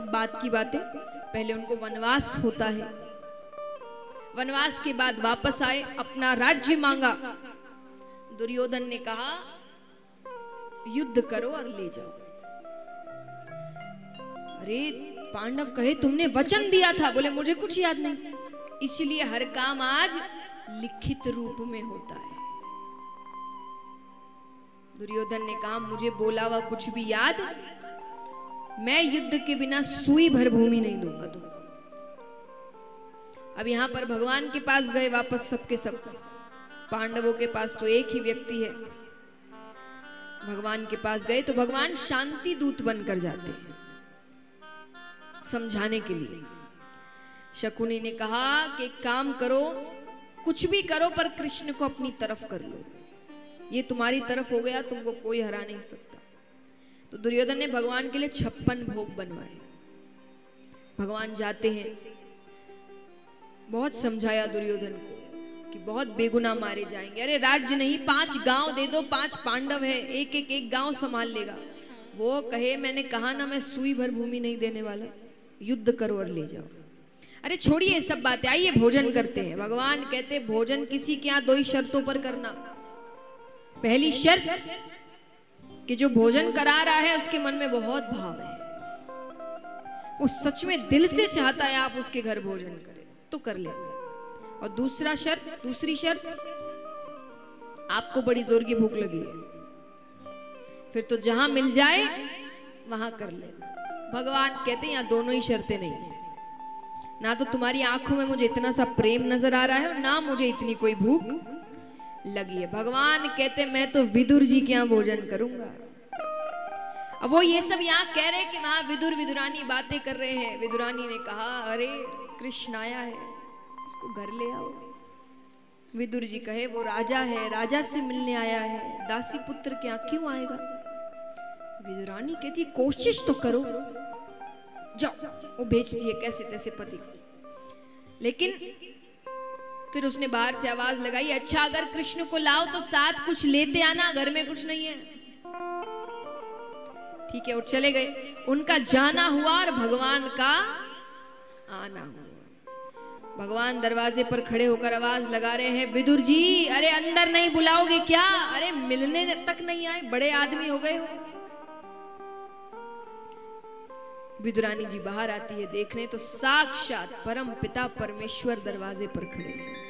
सब बात की बातें। पहले उनको वनवास होता है, वनवास के बाद वापस आए, अपना राज्य मांगा। दुर्योधन ने कहा युद्ध करो और ले जाओ। अरे पांडव कहे तुमने वचन दिया था। बोले मुझे कुछ याद नहीं, इसलिए हर काम आज लिखित रूप में होता है। दुर्योधन ने कहा मुझे बोला हुआ कुछ भी याद, मैं युद्ध के बिना सुई भर भूमि नहीं दूंगा तुमको। अब यहां पर भगवान के पास गए वापस सबके सब। पांडवों के पास तो एक ही व्यक्ति है। भगवान के पास गए तो भगवान शांति दूत बनकर जाते हैं समझाने के लिए। शकुनी ने कहा कि एक काम करो, कुछ भी करो पर कृष्ण को अपनी तरफ कर लो। ये तुम्हारी तरफ हो गया, तुमको कोई हरा नहीं सकता। तो दुर्योधन ने भगवान के लिए 56 भोग बनवाए। भगवान जाते हैं, बहुत समझाया दुर्योधन को कि बहुत बेगुनाह मारे जाएंगे। अरे राज्य नहीं, 5 गांव दे दो, 5 पांडव है, एक गांव संभाल लेगा। वो कहे मैंने कहा ना मैं सुई भर भूमि नहीं देने वाला, युद्ध करो और ले जाओ। अरे छोड़िए सब बातें, आइए भोजन करते हैं। भगवान कहते भोजन किसी के यहाँ 2 ही शर्तों पर करना। पहली शर्त कि जो भोजन करा रहा है उसके मन में बहुत भाव है, वो सच में दिल से चाहता है आप उसके घर भोजन करें तो कर ले। और दूसरी शर्त आपको बड़ी जोर की भूख लगी है, फिर तो जहां मिल जाए वहां कर ले। भगवान कहते हैं यहाँ दोनों ही शर्तें नहीं है, ना तो तुम्हारी आंखों में मुझे इतना सा प्रेम नजर आ रहा है और ना मुझे इतनी कोई भूख लगी है। भगवान कहते मैं तो विदुर जी के यहाँ भोजन करूंगा। अब वो ये सब यहाँ कह रहे कि वहां विदुर विदुरानी बातें कर रहे हैं। विदुरानी ने कहा अरे कृष्ण आया है, उसको घर ले आओ। विदुर जी कहे वो राजा है, राजा से मिलने आया है, दासी पुत्र के यहाँ क्यों आएगा। विदुरानी कहती कोशिश तो करो, जाओ। वो भेज दिए कैसे तैसे पति को। लेकिन फिर उसने बाहर से आवाज लगाई, अच्छा अगर कृष्ण को लाओ तो साथ कुछ लेते आना, घर में कुछ नहीं है। ठीक है, और चले गए। उनका जाना हुआ और भगवान का आना हुआ। भगवान दरवाजे पर खड़े होकर आवाज लगा रहे हैं, विदुर जी अरे अंदर नहीं बुलाओगे क्या? अरे मिलने तक नहीं आए, बड़े आदमी हो गए हो। विदुरानी जी बाहर आती है देखने तो साक्षात परम पिता परमेश्वर दरवाजे पर खड़े हैं।